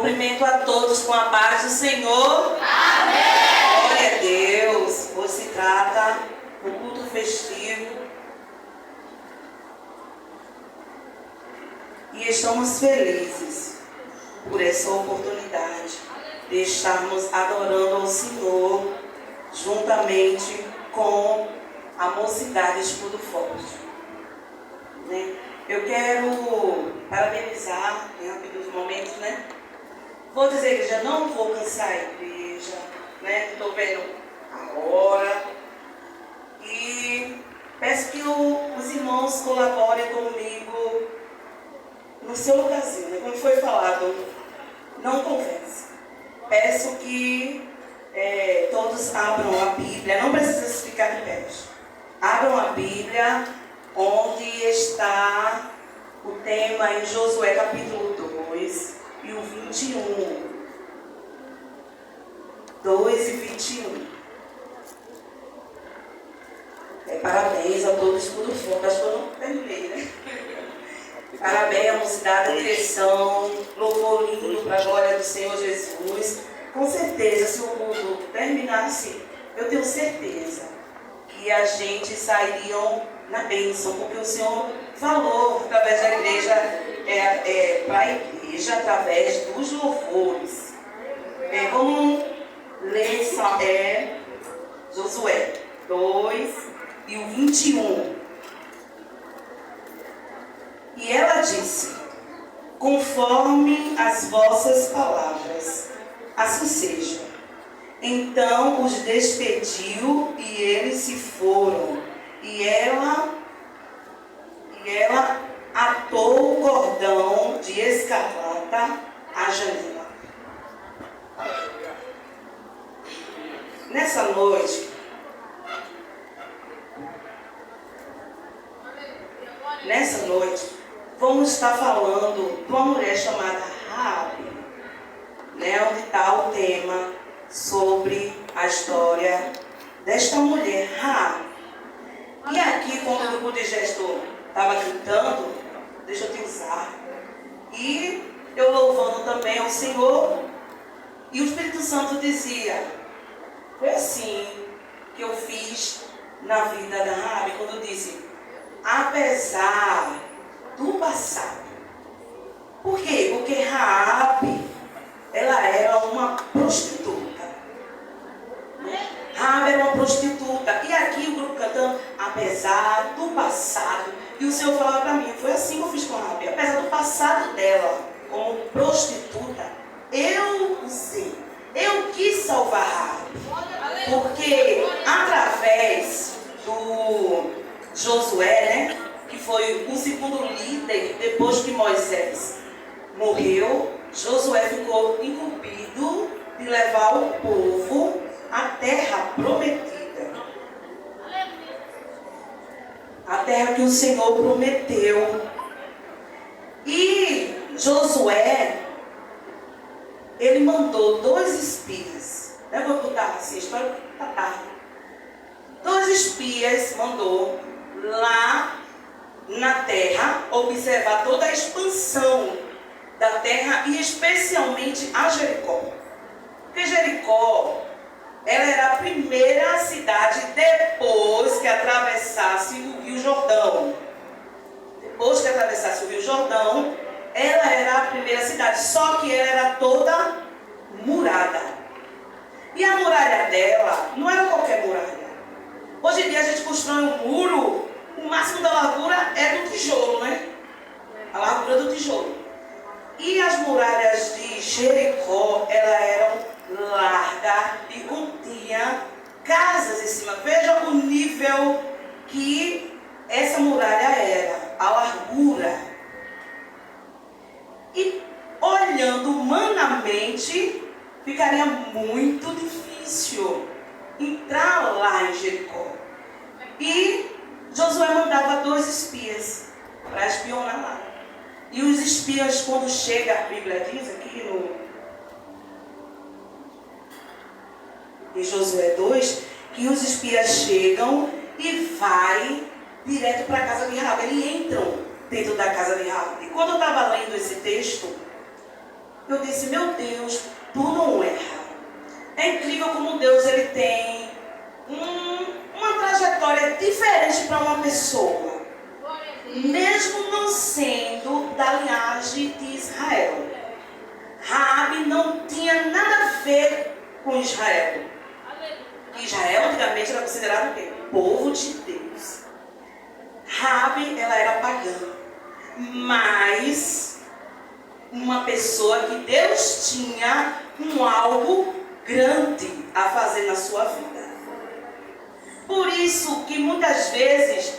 Cumprimento a todos com a paz do Senhor. Amém! Glória a Deus. Hoje se trata do culto festivo. E estamos felizes por essa oportunidade de estarmos adorando ao Senhor juntamente com a mocidade Escudo Forte. Né? Eu quero parabenizar em rápidos momentos, né? Vou dizer, igreja, não vou cansar a igreja, né? Estou vendo a hora. E peço que os irmãos colaborem comigo no seu lugarzinho, né? Como foi falado, não converse. Peço que todos abram a Bíblia, não precisa ficar de pé. Abram a Bíblia, onde está o tema em Josué capítulo 2 e o 21. 2 e 21. Parabéns a todos Escudo Forte. Acho que eu não terminei, né? Parabéns à mocidade, à direção, louvor lindo para a glória do Senhor Jesus. Com certeza, se o culto terminasse, eu tenho certeza que a gente sairia na bênção, porque o Senhor falou através da igreja, para a igreja, através dos louvores. Vamos ler Josué 2 e o 21. E ela disse: conforme as vossas palavras, assim seja. Então os despediu e eles se foram. E ela atou o cordão de escarlata à janela. Nessa noite, vamos estar falando de uma mulher chamada Raabe, né, onde está o tema sobre a história desta mulher, Raabe. E aqui, quando o grupo de gestor estava gritando, deixa eu te usar, e eu louvando também ao Senhor, e o Espírito Santo dizia, foi assim que eu fiz na vida da Raabe, quando eu disse, apesar do passado. Por quê? Porque Raabe, ela era uma prostituta. Raabe era uma prostituta. E aqui o grupo cantando, apesar do passado. E o Senhor falava para mim, foi assim que eu fiz com Raabe. Apesar do passado dela, como prostituta, eu usei. Eu quis salvar Raabe. Porque através do Josué, né, que foi o segundo líder, depois que Moisés morreu, Josué ficou incumbido de levar o povo à terra prometida. A terra que o Senhor prometeu. E Josué, ele mandou 2 espias. Eu vou botar assim, espero que tá tarde. 2 espias mandou lá na terra observar toda a expansão da terra e especialmente a Jericó. Porque Jericó, ela era a primeira cidade depois que atravessasse o Rio Jordão. Depois que atravessasse o Rio Jordão, ela era a primeira cidade, só que ela era toda murada. E a muralha dela não era qualquer muralha. Hoje em dia a gente constrói um muro, o máximo da largura é do tijolo, né? A largura do tijolo. E as muralhas de Jericó, elas eram largas e continha casas em cima. Veja o nível que essa muralha era, a largura. E olhando humanamente, ficaria muito difícil entrar lá em Jericó. E Josué mandava 2 espias para espionar lá. E os espias, quando chega, a Bíblia diz aqui em Josué 2, que os espias chegam e vai direto para a casa de Raabe. Eles entram dentro da casa de Raabe. E quando eu estava lendo esse texto, eu disse, meu Deus, tu não erra. É incrível como Deus ele tem uma trajetória diferente para uma pessoa, mesmo não sendo da linhagem de Israel. Raabe não tinha nada a ver com Israel. Israel antigamente era considerado o quê? Povo de Deus. Raabe, ela era pagã, mas uma pessoa que Deus tinha algo grande a fazer na sua vida. Por isso que muitas vezes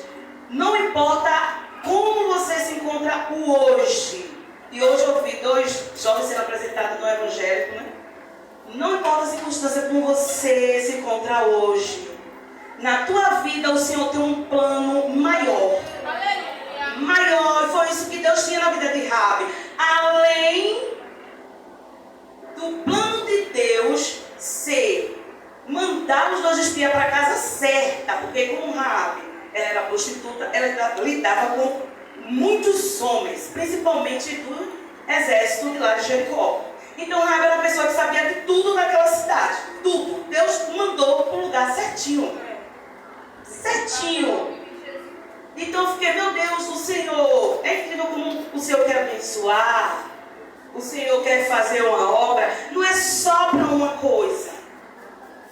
não importa como você se encontra hoje. E hoje eu vi 2 jovens sendo apresentados no evangélico, né? Não importa a circunstância como você se encontra hoje. Na tua vida o Senhor tem um plano maior. Maior, foi isso que Deus tinha na vida de Raabe. Além do plano de Deus ser mandar os 2 espias para a casa certa, porque como Raabe ela era prostituta, ela lidava com muitos homens, principalmente do exército de lá de Jericó. Então Raabe era uma pessoa que sabia de tudo naquela cidade, tudo. Deus mandou para o lugar certinho. Certinho. Então eu fiquei, meu Deus, o Senhor, é incrível como o Senhor quer abençoar, o Senhor quer fazer uma obra, não é só para uma coisa,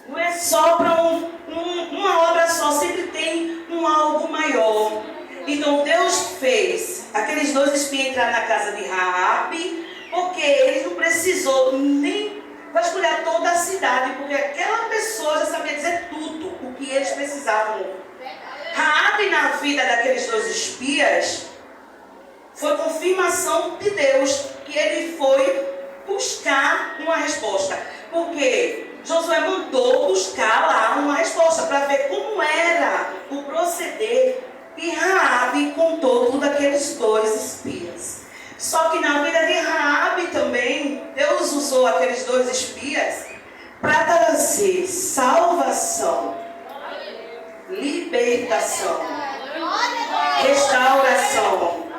não é só para uma obra só, sempre tem algo maior. Então Deus fez aqueles 2 espias entrar na casa de Raabe, porque ele não precisou nem vasculhar toda a cidade, porque aquela pessoa já sabia dizer tudo o que eles precisavam. Raabe na vida daqueles 2 espias foi confirmação de Deus que ele foi buscar uma resposta, porque Josué mandou buscar lá uma resposta para ver como era o proceder, e Raabe contou tudo aqueles 2 espias. Só que na vida de Raabe também Deus usou aqueles 2 espias para trazer salvação, libertação, restauração.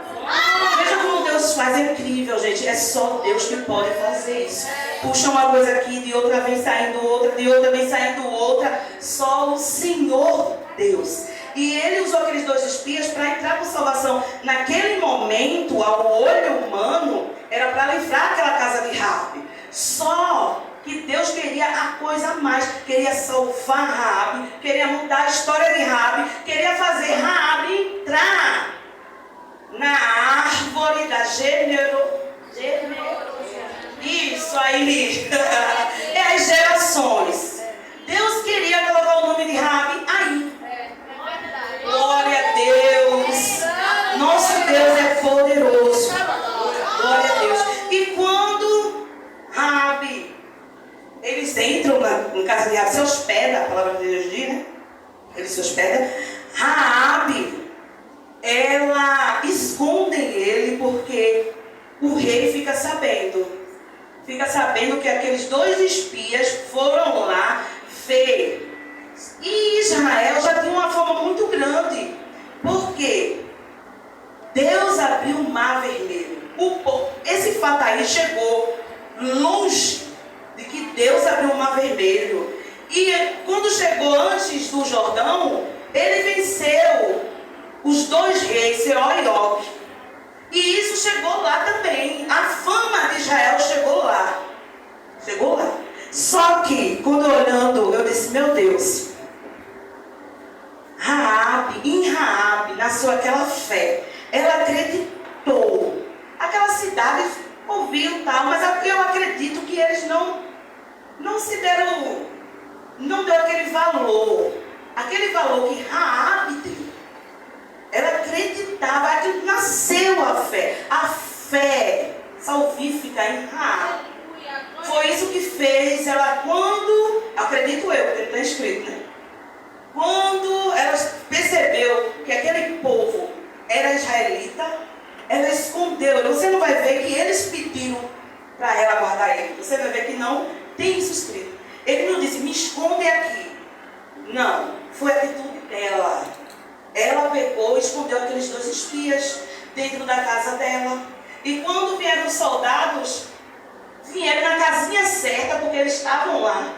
Veja como Deus faz, é incrível, gente. É só Deus que pode fazer isso. Puxa uma coisa aqui, de outra vem saindo outra, de outra vem saindo outra. Só o Senhor Deus. E ele usou aqueles 2 espias para entrar com salvação. Naquele momento, ao olho humano, era para livrar aquela casa de Raabe. Só que Deus queria a coisa a mais, queria salvar Raabe, queria mudar a história de Raabe, queria fazer Raabe entrar na árvore da Isso aí, é as gerações. Deus queria colocar o nome de Raabe aí. Glória a Deus. Nosso Deus é poderoso. Glória a Deus. E quando Raabe, eles entram na casa de Raabe, se hospeda, a palavra de Deus diz, né? Ele se hospeda. Raabe, ela esconde ele porque o rei fica sabendo que aqueles 2 espias foram lá ver. E Israel já tinha uma fama muito grande, porque Deus abriu o mar vermelho. Esse fato aí chegou longe de que Deus abriu o mar vermelho. E quando chegou antes do Jordão, ele venceu os 2 reis, Seó e Og. E isso chegou lá também. A fama de Israel chegou lá. Chegou lá. Só que, quando olhando, eu disse, meu Deus, em Raabe nasceu aquela fé. Ela acreditou. Aquela cidade ouviu tal, mas eu acredito que eles não se deram, não deu aquele valor que Raabe deu. Ela acreditava, que nasceu a fé salvífica em Raabe. Foi isso que fez ela, quando, acredito eu, porque não está escrito, né? Quando ela percebeu que aquele povo era israelita, ela escondeu. Você não vai ver que eles pediram para ela guardar ele. Você vai ver que não tem isso escrito. Ele não disse, me esconde aqui. Não, foi a atitude dela. Ela pegou e escondeu aqueles 2 espias dentro da casa dela. E quando vieram os soldados, vieram na casinha certa, porque eles estavam lá.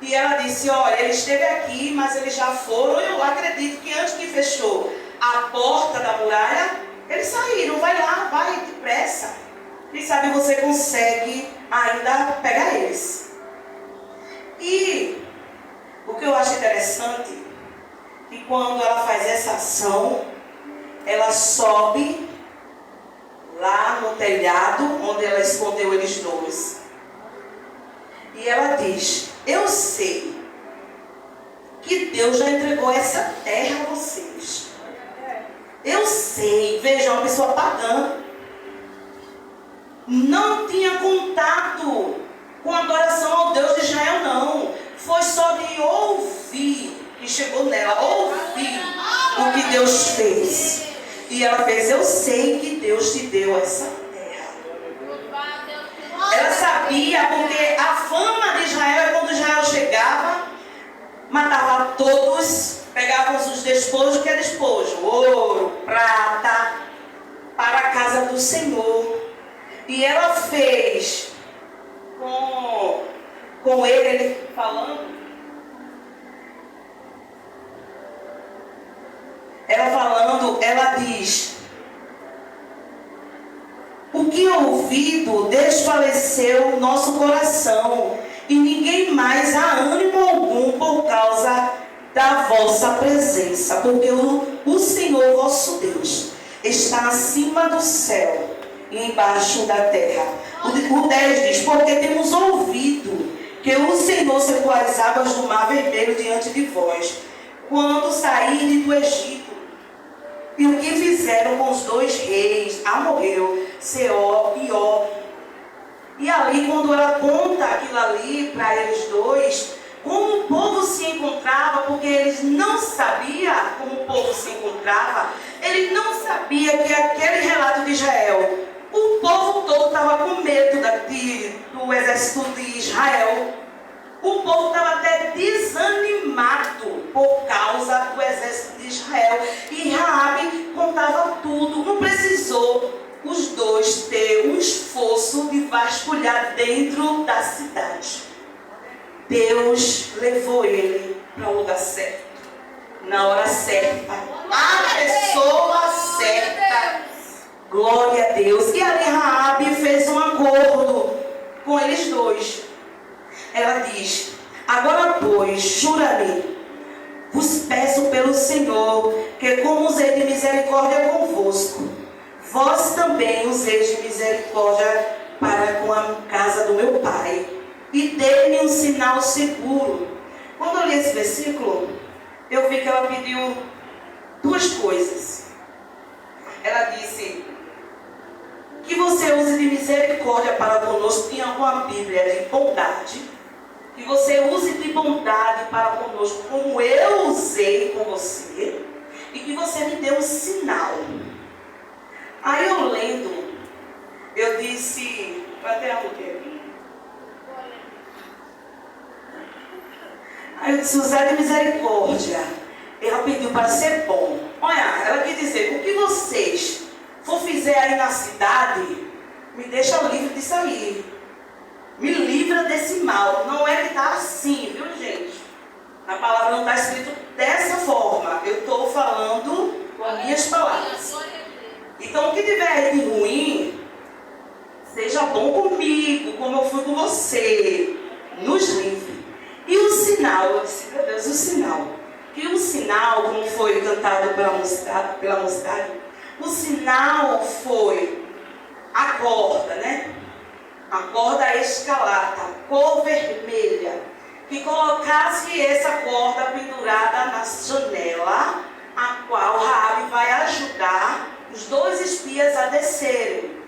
E ela disse, olha, ele esteve aqui, mas eles já foram. Eu acredito que antes que fechou a porta da muralha, eles saíram. Vai lá, vai depressa. Quem sabe você consegue ainda pegar eles. E o que eu acho interessante, que quando ela faz essa ação, ela sobe lá no telhado, onde ela escondeu eles dois. E ela diz, eu sei que Deus já entregou essa terra a vocês. Eu sei, veja, uma pessoa pagã. Não tinha contato com a adoração ao Deus de Israel, não. Foi só de ouvir que chegou nela, ouvir o que Deus fez. E ela fez, eu sei que Deus te deu essa terra. Ela sabia, porque a fama de Israel é quando Israel chegava, matava todos, pegava os despojos, que é despojo, ouro, prata, para a casa do Senhor. E ela fez com ele falando, ela diz, o que ouvido desfaleceu nosso coração, e ninguém mais há ânimo algum por causa da vossa presença, porque o Senhor vosso Deus está acima do céu e embaixo da terra. O 10 diz, porque temos ouvido que o Senhor secou as águas do mar vermelho diante de vós, quando saírem do Egito, e o que fizeram com os dois reis, Amorreu, Seó e Og. E ali, quando ela conta aquilo ali para eles dois, como o povo se encontrava, porque eles não sabiam como o povo se encontrava, ele não sabia que aquele relato de Israel, o povo todo estava com medo do exército de Israel. O povo estava até desanimado por causa do exército de Israel. E Raabe contava tudo. Não precisou os dois ter um esforço de vasculhar dentro da cidade. Deus levou ele para o lugar certo, na hora certa, a pessoa certa. Glória a Deus. E ali Raabe fez um acordo com eles dois. Ela diz, agora pois, jura-me, vos peço pelo Senhor, que como usei de misericórdia convosco, vós também useis de misericórdia para com a casa do meu pai, e dê-me um sinal seguro. Quando eu li esse versículo, eu vi que ela pediu duas coisas. Ela disse, que você use de misericórdia para conosco, tem alguma Bíblia de bondade, que você use de bondade para conosco, como eu usei com você, e que você me dê um sinal. Aí eu lendo, eu disse, até onde? Aí eu disse, usar de misericórdia. Ela pediu para ser bom. Olha, ela quer dizer, o que vocês for fizer aí na cidade, me deixa livre disso aí. Me livra desse mal. Não é que está assim, viu, gente? A palavra não está escrito dessa forma. Eu estou falando com as minhas palavras. Então, o que tiver aí de ruim, seja bom comigo, como eu fui com você. Nos livre. E o sinal, eu disse, meu Deus, o sinal. Que o sinal, como foi cantado pela mocidade, o sinal foi a corda, né? A corda escarlata, cor vermelha, que colocasse essa corda pendurada na janela, a qual Raabe vai ajudar os dois espias a descerem.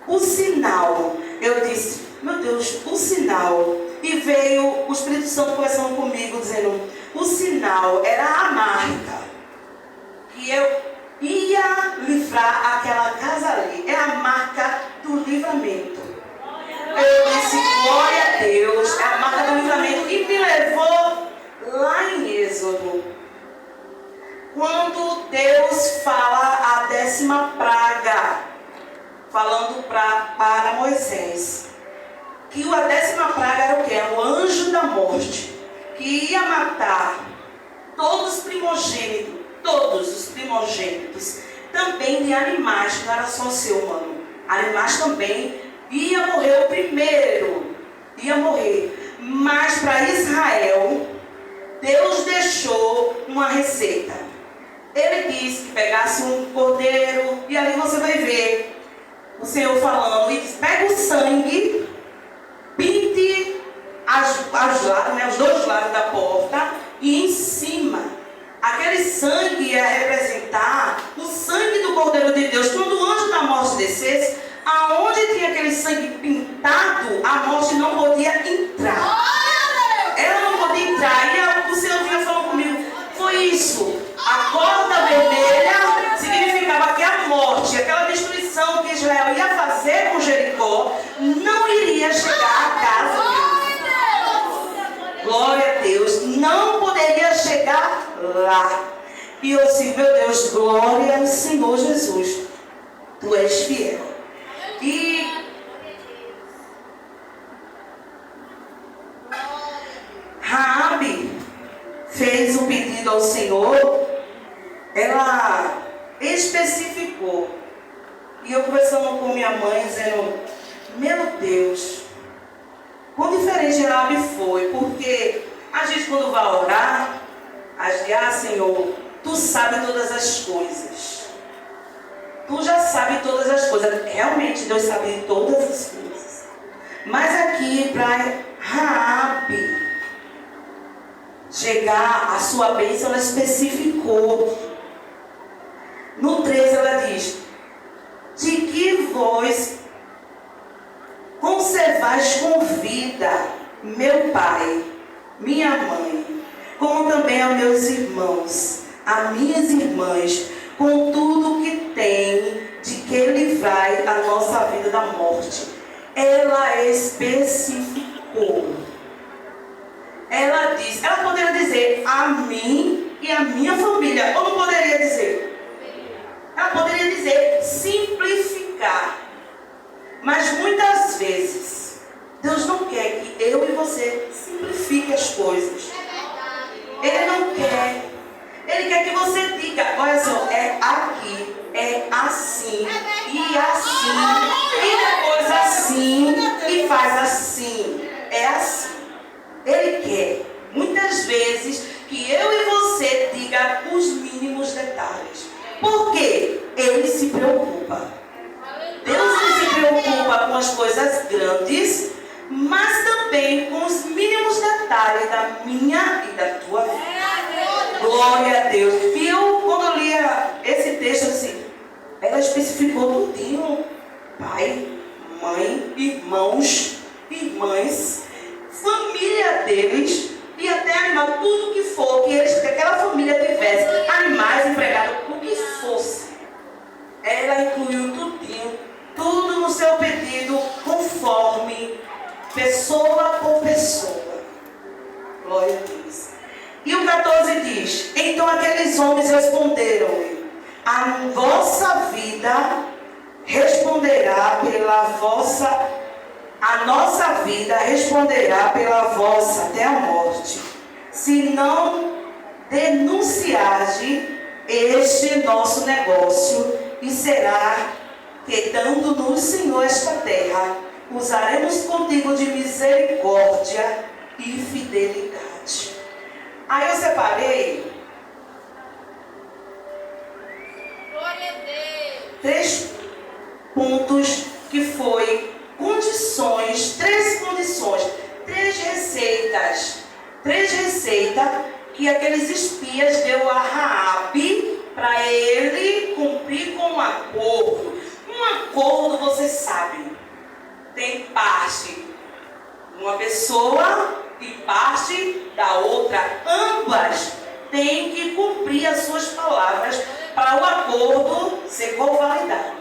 O sinal, eu disse, meu Deus, o sinal. E veio o Espírito Santo conversando comigo, dizendo, o sinal era a marca que eu ia livrar aquela casa ali. É a marca do livramento. Eu disse, glória a Deus, é a marca do livramento. E me levou lá em Êxodo, quando Deus fala a 10ª praga, falando para Moisés. que a 10ª praga era o quê? O anjo da morte, que ia matar todos os primogênitos, também de animais, que não era só o ser humano. Animais também ia morrer o primeiro, ia morrer. Mas para Israel, Deus deixou uma receita. Ele disse que pegasse um cordeiro, e ali você vai ver o Senhor falando, e diz, pega o sangue, pinte os 2 lados da porta, e em cima, aquele sangue ia representar o sangue do Cordeiro de Deus. Quando o anjo da morte descesse, aonde tinha aquele sangue pintado, a morte não podia entrar. Ela não podia entrar. E o Senhor vinha falando comigo, foi isso. A corda vermelha significava que a morte, aquela destruição que Israel ia fazer com Jericó, não iria chegar à casa dele. Glória a Deus. Não poderia chegar lá. E eu disse, meu Deus, glória ao Senhor Jesus. Tu és fiel. E Raabe fez um pedido ao Senhor. Ela especificou. E eu conversando com minha mãe, dizendo, meu Deus, quão diferente Raabe foi. Porque a gente quando vai orar, a gente, Senhor, Tu sabe todas as coisas. Tu já sabe todas as coisas. Realmente Deus sabe todas as coisas. Mas aqui para Raabe chegar a sua bênção, ela especificou. No 3 ela diz, de que vós conservais com vida meu pai, minha mãe, como também aos meus irmãos, a minhas irmãs, com tudo que tem, de que livrai a nossa vida da morte. Ela especificou. Ela disse, ela poderia dizer a mim e a minha família, ou não poderia dizer? Ela poderia dizer simplificar. Mas muitas vezes Deus não quer que eu e você simplifique as coisas. Ele não quer. Ele quer que você diga, olha só, é aqui, é assim, e assim, e depois assim, e faz assim. É assim. Ele quer, muitas vezes, que eu e você diga os mínimos detalhes. Por quê? Ele se preocupa. Deus se preocupa com as coisas grandes, mas também com os mínimos detalhes da minha e da tua vida. Glória a Deus. E eu, quando eu lia esse texto, assim, ela especificou tudinho. Pai, mãe, irmãos, irmãs, família deles e até animal, tudo que for, que aquela família tivesse, animais, empregados, o que fosse. Ela incluiu tudinho, tudo no seu pedido, conforme, pessoa por pessoa. Glória a Deus. E o 14 diz, então aqueles homens responderam-lhe, a vossa vida responderá pela vossa, a nossa vida responderá pela vossa até a morte, se não denunciarde este nosso negócio, e será que, dando-nos, Senhor, esta terra, usaremos contigo de misericórdia e fidelidade. Aí eu separei 3 pontos que foi condições, 3 condições, 3 receitas que aqueles espias deu a Raabe para ele cumprir com um acordo. Um acordo, você sabe, tem parte de uma pessoa e parte da outra. Ambas têm que cumprir as suas palavras para o acordo ser convalidado.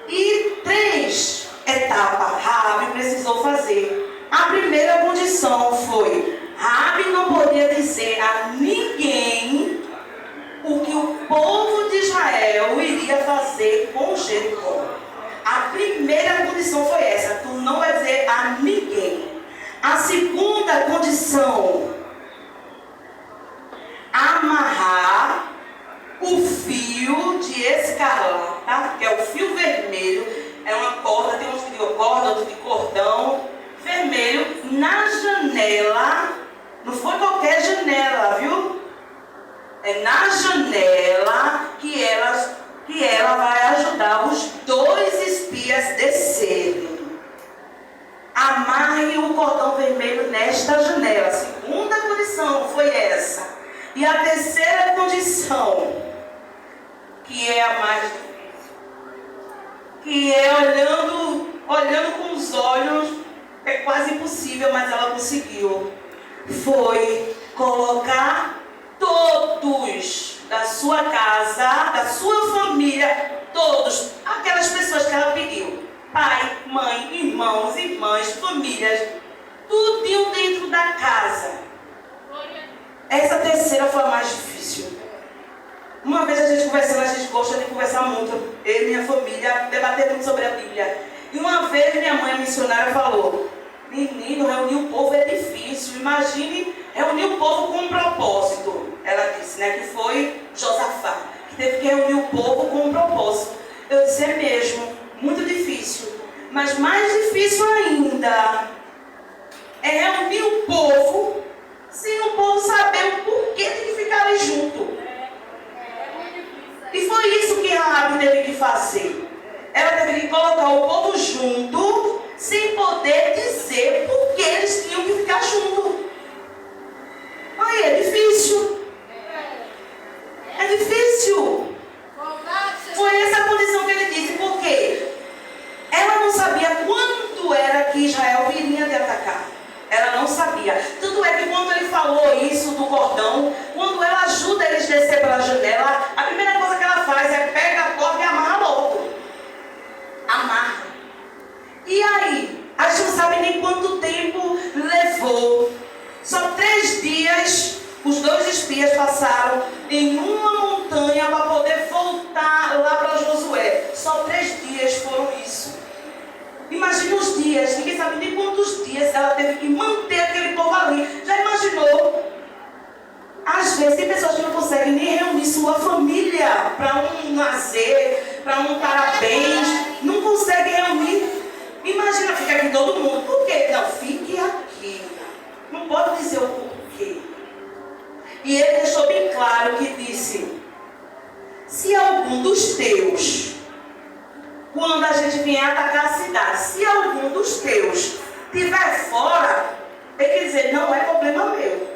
E 3 etapas Raabe precisou fazer. A primeira condição foi: Raabe não podia dizer a ninguém o que o povo de Israel iria fazer com Jericó. A primeira condição foi essa: tu não vai dizer a a ninguém. A segunda condição: amarrar o fio de escarlata, que é o fio vermelho, é uma corda, tem uns que de corda, outros de cordão vermelho, na janela. Não foi qualquer janela, viu? É na janela que ela vai ajudar os 2 espias descerem. Amarre o cordão vermelho nesta janela. A segunda condição foi essa. E a terceira condição, que é a mais difícil, que é olhando com os olhos, é quase impossível, mas ela conseguiu. Foi colocar todos da sua casa, da sua família, todos, aquelas pessoas que ela pediu, pai, mãe, irmãos, irmãs, famílias, tudinho dentro da casa. Essa terceira foi a mais difícil. Uma vez a gente conversando, a gente gosta de conversar muito, eu e minha família, debater muito sobre a Bíblia. E uma vez minha mãe, a missionária, falou: menino, reunir o povo é difícil. Imagine reunir o povo com um propósito. Ela disse, né, que foi Josafá, que teve que reunir o povo com um propósito. Eu disse, é mesmo, muito difícil. Mas mais difícil ainda é reunir o povo sem o povo saber o porquê de ficar ali junto. E foi isso que Raabe teve que fazer. Ela teve que colocar o povo junto, sem poder dizer por que eles tinham que ficar junto. Aí é difícil. É difícil. Foi essa a condição que ele disse. Por quê? Ela não sabia quando era que Israel viria de atacar. Ela não sabia. Tanto é que quando ele falou isso do cordão, quando ela ajuda eles a descer pela janela, a primeira coisa que ela faz é pega a corda e amarra logo. Amarra. E aí? A gente não sabe nem quanto tempo levou. Só 3 dias os 2 espias passaram em uma montanha para poder voltar lá para Josué. Só 3 dias foram isso. Imagina os dias, ninguém sabe nem quantos dias ela teve que manter aquele povo ali. Já imaginou? Às vezes tem pessoas que não conseguem nem reunir sua família para um lazer, para um parabéns. Não conseguem reunir. Imagina, fica aqui todo mundo. Por quê? Não, fique aqui. Não pode dizer o porquê. E ele deixou bem claro que disse: se algum dos teus, quando a gente vier atacar a cidade, se algum dos teus estiver fora, tem que dizer, não é problema meu.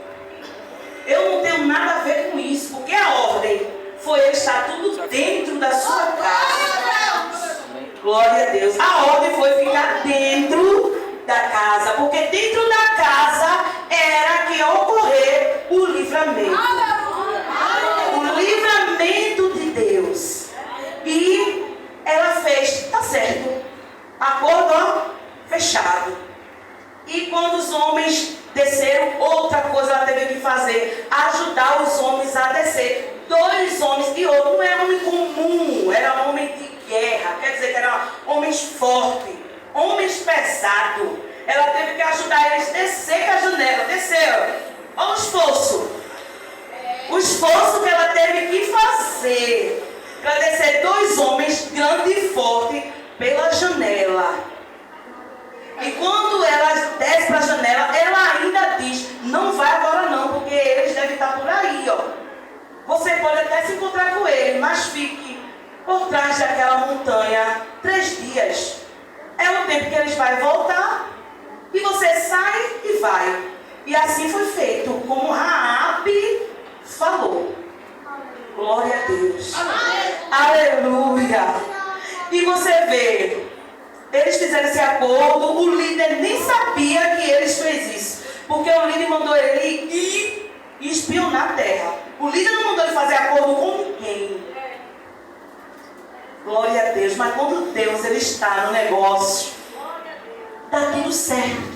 Eu não tenho nada a ver com isso, porque a ordem foi ele estar tudo dentro da sua casa. Glória a Deus. A ordem foi ficar dentro da casa, porque dentro da casa era que ia ocorrer o livramento. O livramento de Deus. E ela fez, tá certo, acordo, ó, fechado. E quando os homens desceram, outra coisa ela teve que fazer, ajudar os homens a descer. 2 homens, e outro não era homem comum, era homem de guerra, quer dizer que eram homens fortes, homens pesados. Ela teve que ajudar eles a descer a janela, desceram. Olha o esforço. O esforço que ela teve que fazer para descer 2 homens grandes e fortes pela janela. E quando ela desce para a janela, ela ainda diz, não vai agora não, porque eles devem estar por aí, ó. Você pode até se encontrar com ele, mas fique por trás daquela montanha 3 dias. É o tempo que eles vão voltar, e você sai e vai. E assim foi feito, como Raabe falou. Glória a Deus. Aleluia. E você vê, eles fizeram esse acordo, o líder nem sabia que eles fez isso, porque o líder mandou ele ir e espionar a terra. O líder não mandou ele fazer acordo com ninguém. Glória a Deus. Mas quando Deus ele está no negócio, dá tudo certo.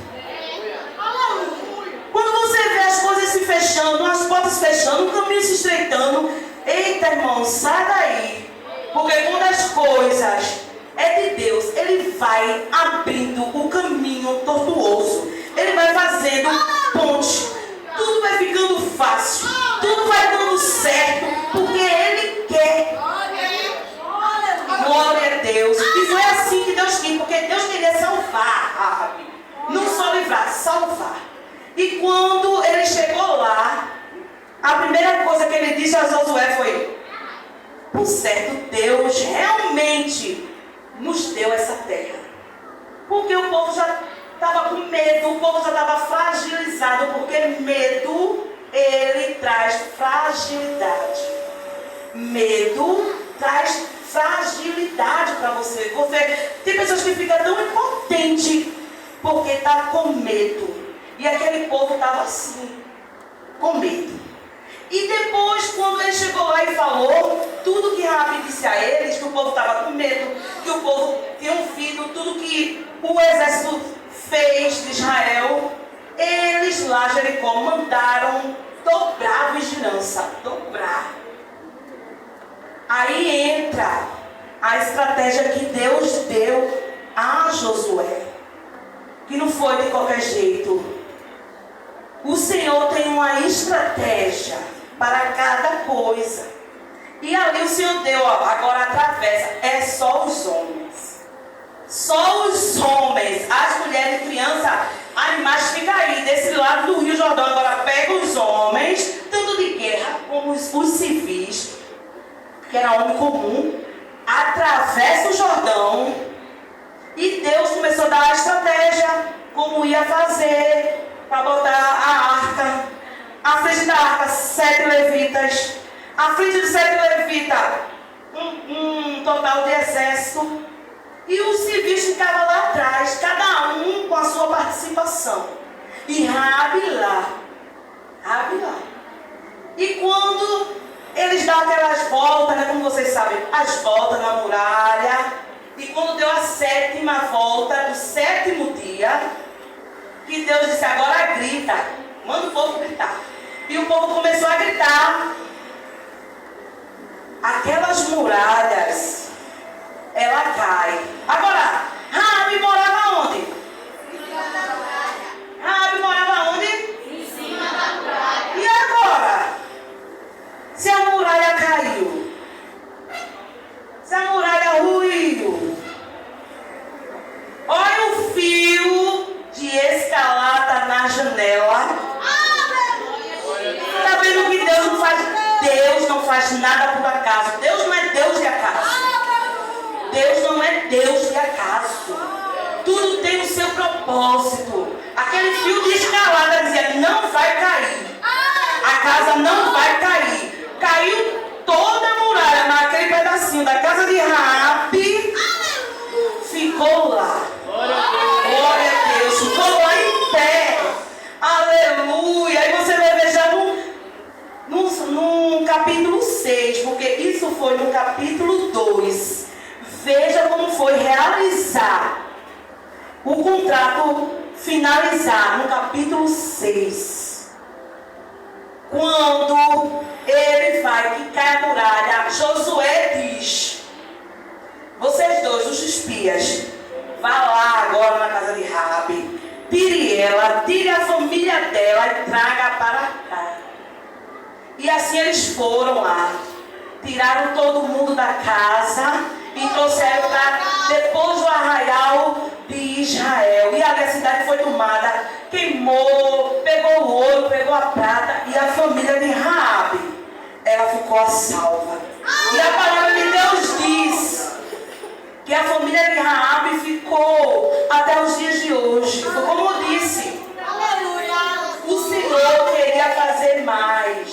Quando você vê as coisas se fechando, as portas fechando, o caminho se estreitando, eita, irmão, sai daí. Porque quando as coisas é de Deus, ele vai abrindo o caminho tortuoso. Ele vai fazendo ponte. Tudo vai ficando fácil. Tudo vai dando certo. Porque Ele quer. Glória a Deus. E foi assim que Deus quis. Porque Deus queria salvar Raabe. Não só livrar, salvar. E quando ele chegou lá, a primeira coisa que ele disse a Josué foi: por certo, Deus realmente nos deu essa terra. Porque o povo já estava com medo, o povo já estava fragilizado, porque medo, ele traz fragilidade. Medo traz fragilidade para você. Tem pessoas que ficam tão impotentes porque está com medo. E aquele povo estava assim, com medo. E depois, quando ele chegou lá e falou tudo que Raabe disse a eles, que o povo estava com medo, que o povo tinha ouvido tudo que o exército fez de Israel, eles lá, Jericó, mandaram dobrar a vigilância. Dobrar. Aí entra a estratégia que Deus deu a Josué, que não foi de qualquer jeito. O Senhor tem uma estratégia para cada coisa. E ali o Senhor deu, agora atravessa. É só os homens. Só os homens. As mulheres, crianças, animais ficam aí. Desse lado do Rio Jordão. Agora pega os homens, tanto de guerra como os civis, que era homem comum. Atravessa o Jordão. E Deus começou a dar a estratégia. Como ia fazer para botar a arca. À frente da arca, 7 levitas. À frente de 7 levitas, um total de exército. E os civis ficavam lá atrás, cada um com a sua participação. E Raabe lá. E quando eles dão aquelas voltas, né, como vocês sabem, as voltas na muralha. E quando deu a 7ª volta, do 7º dia, que Deus disse: agora grita, manda o povo gritar. E o povo começou a gritar. Aquelas muralhas, ela cai. Agora, Raabe morava onde? Em cima da muralha. Raabe morava onde? Em cima da muralha. E agora? Se a muralha caiu, se a muralha ruiu, olha o fio de escalada na janela. Está vendo que Deus não faz? Deus não faz nada por acaso. Deus não é Deus de acaso. Deus não é Deus de acaso. Tudo tem o seu propósito. Aquele fio de escalada dizia: não vai cair. A casa não vai cair. Caiu toda a muralha, mas aquele pedacinho da casa de Raabe ficou lá. Glória a Deus. Ficou lá em pé. Aleluia. Aí você vai ver já no capítulo 6, porque isso foi no capítulo 2. Veja como foi realizar o contrato, finalizar no capítulo 6. Quando ele vai que cai a muralha, Josué diz: vocês dois, os espias, vá lá agora na casa de Raabe, tire ela, tire a família dela e traga para cá. E assim eles foram lá, tiraram todo mundo da casa e trouxeram para depois do arraial de Israel. E ali a cidade foi tomada, queimou, pegou o ouro, pegou a prata, e a família de Raabe, ela ficou a salva. E a palavra de Deus diz que a família de Raabe ficou até os dias de hoje. Foi como eu disse, o Senhor queria fazer mais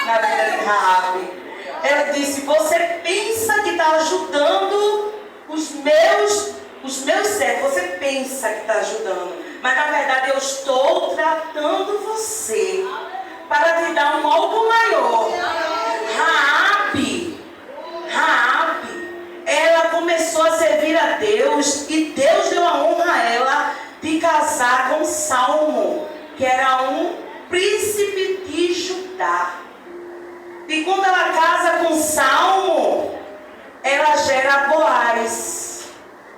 na vida de Raabe. Ela disse: você pensa que está ajudando os meus servos, você pensa que está ajudando, mas na verdade eu estou tratando você para te dar um algo maior. Raabe, ela começou a servir a Deus e Deus deu a honra a ela de casar com Salmo, que era um príncipe de Judá. E quando ela casa com Salmo, ela gera Boaz.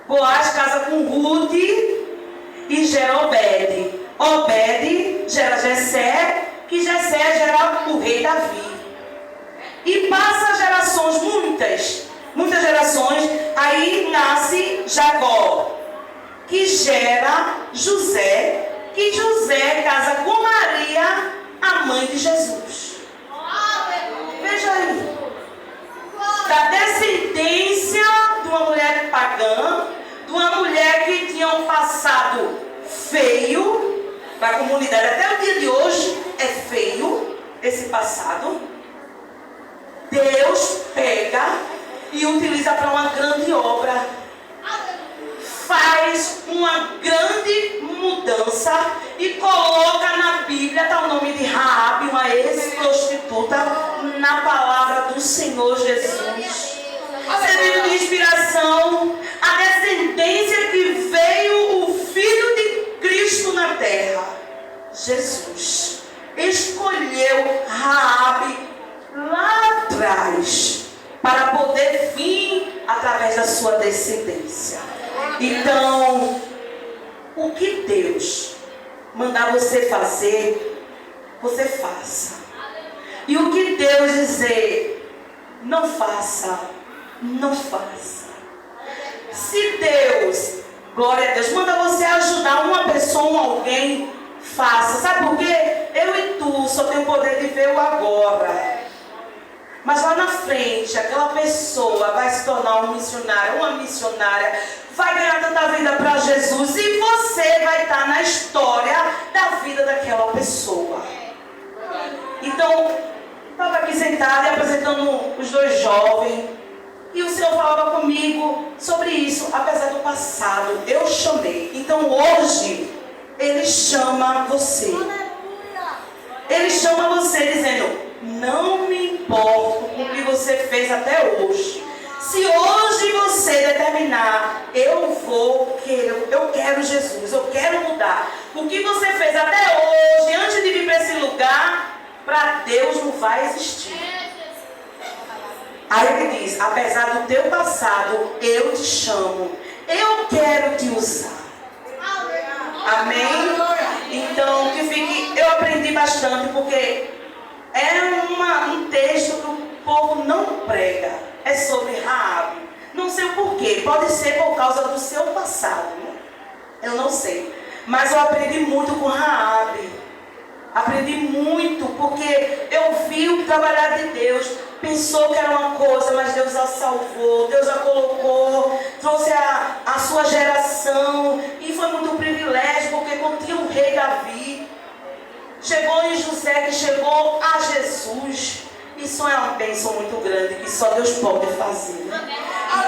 Boaz casa com Ruth e gera Obed. Obed gera Jessé, que Jessé gera o rei Davi. E passa gerações, muitas gerações, aí nasce Jacó, que gera José, que José casa com Maria, a mãe de Jesus. Veja aí, da descendência de uma mulher pagã, de uma mulher que tinha um passado feio, para a comunidade até o dia de hoje é feio esse passado. Deus pega e utiliza para uma grande obra, faz uma grande mudança e coloca na Bíblia, está o nome de Raabe, uma ex-prostituta, na palavra do Senhor Jesus. Servindo de inspiração, a descendência que veio o Filho de Cristo na terra, Jesus, escolheu Raabe lá atrás para poder vir através da sua descendência. Então, o que Deus mandar você fazer, você faça. E o que Deus dizer, não faça, não faça. Se Deus, glória a Deus, manda você ajudar uma pessoa, alguém, faça. Sabe por quê? Eu e tu só tem o poder de ver o agora. Mas lá na frente, aquela pessoa vai se tornar um missionário, uma missionária, vai ganhar tanta vida para Jesus e você vai estar na história da vida daquela pessoa. Então, estava aqui sentada e apresentando os dois jovens e o Senhor falava comigo sobre isso, apesar do passado, eu chamei. Então hoje, Ele chama você. Ele chama você dizendo, não me importo com o que você fez até hoje. Se hoje você determinar, eu quero Jesus, eu quero mudar. O que você fez até hoje, antes de vir para esse lugar, para Deus não vai existir. Aí Ele diz, apesar do teu passado, eu te chamo, eu quero te usar. Amém? Então, eu aprendi bastante, porque é um texto que o povo não prega. É sobre Raabe. Não sei o porquê. Pode ser por causa do seu passado, né? Eu não sei. Mas eu aprendi muito com Raabe. Aprendi muito, porque eu vi o trabalhar de Deus. Pensou que era uma coisa, mas Deus a salvou, Deus a colocou, trouxe a sua geração. E foi muito privilégio, porque quando tinha o rei Davi, chegou em José, que chegou a Jesus. Isso é uma bênção muito grande, que só Deus pode fazer.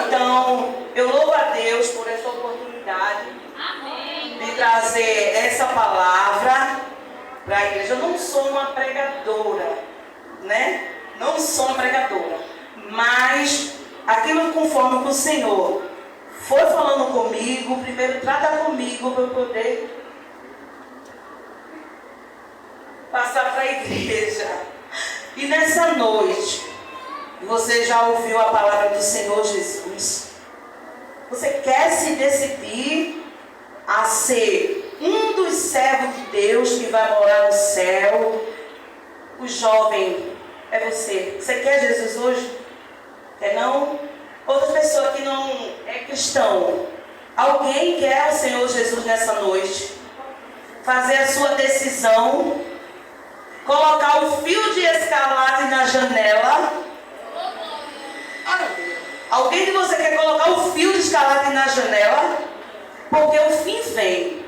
Então, eu louvo a Deus por essa oportunidade de trazer essa palavra para a igreja. Eu não sou uma pregadora, né? Não sou uma pregadora, mas aquilo conforme o Senhor foi falando comigo, primeiro trata comigo para eu poder passar para a igreja. E nessa noite, você já ouviu a palavra do Senhor Jesus? Você quer se decidir a ser um dos servos de Deus que vai morar no céu? O jovem é você. Você quer Jesus hoje? Quer não? Outra pessoa que não é cristão. Alguém quer o Senhor Jesus nessa noite? Fazer a sua decisão? Colocar o fio de escarlate na janela? Alguém de você quer colocar o fio de escarlate na janela? Porque o fim vem.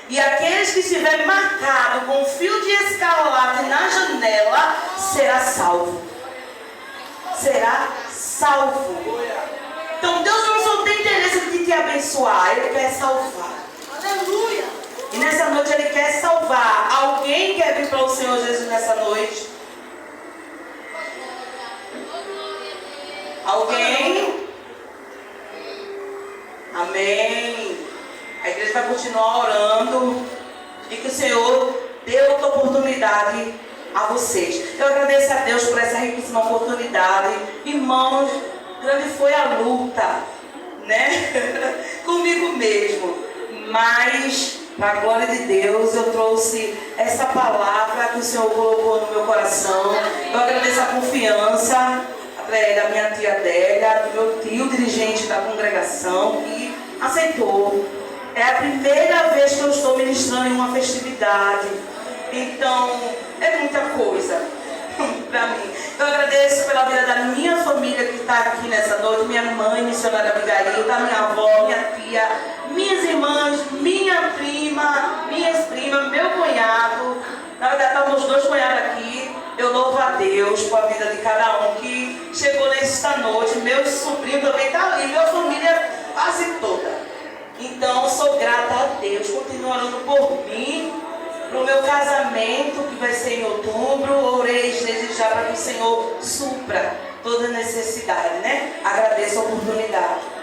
E aqueles que estiverem marcados com o fio de escarlate na janela, será salvo. Será salvo. Então Deus não só tem interesse de te abençoar, Ele quer salvar. Aleluia. E nessa noite Ele quer salvar. Alguém quer vir para o Senhor Jesus nessa noite? Alguém? Amém. A igreja vai continuar orando. E que o Senhor dê outra oportunidade a vocês. Eu agradeço a Deus por essa riquíssima oportunidade. Irmãos, grande foi a luta, né? mesmo. Mas, para a glória de Deus, eu trouxe essa palavra que o Senhor colocou no meu coração. Eu agradeço a confiança da minha tia Adélia, do meu tio, dirigente da congregação, que aceitou. É a primeira vez que eu estou ministrando em uma festividade. Então, é muita coisa para mim. Eu agradeço pela vida da minha família que está aqui nessa noite, minha mãe, missionária Abigail, da minha avó, minha tia, minhas irmãs, minha prima, minhas primas, meu cunhado. Na verdade, estavam os 2 cunhados aqui. Eu louvo a Deus por a vida de cada um que chegou nesta noite. Meu sobrinho também está ali, minha família quase toda. Então, eu sou grata a Deus. Continua orando por mim, para o meu casamento, que vai ser em outubro. Orei desde já para que o Senhor supra toda necessidade, né? Agradeço a oportunidade.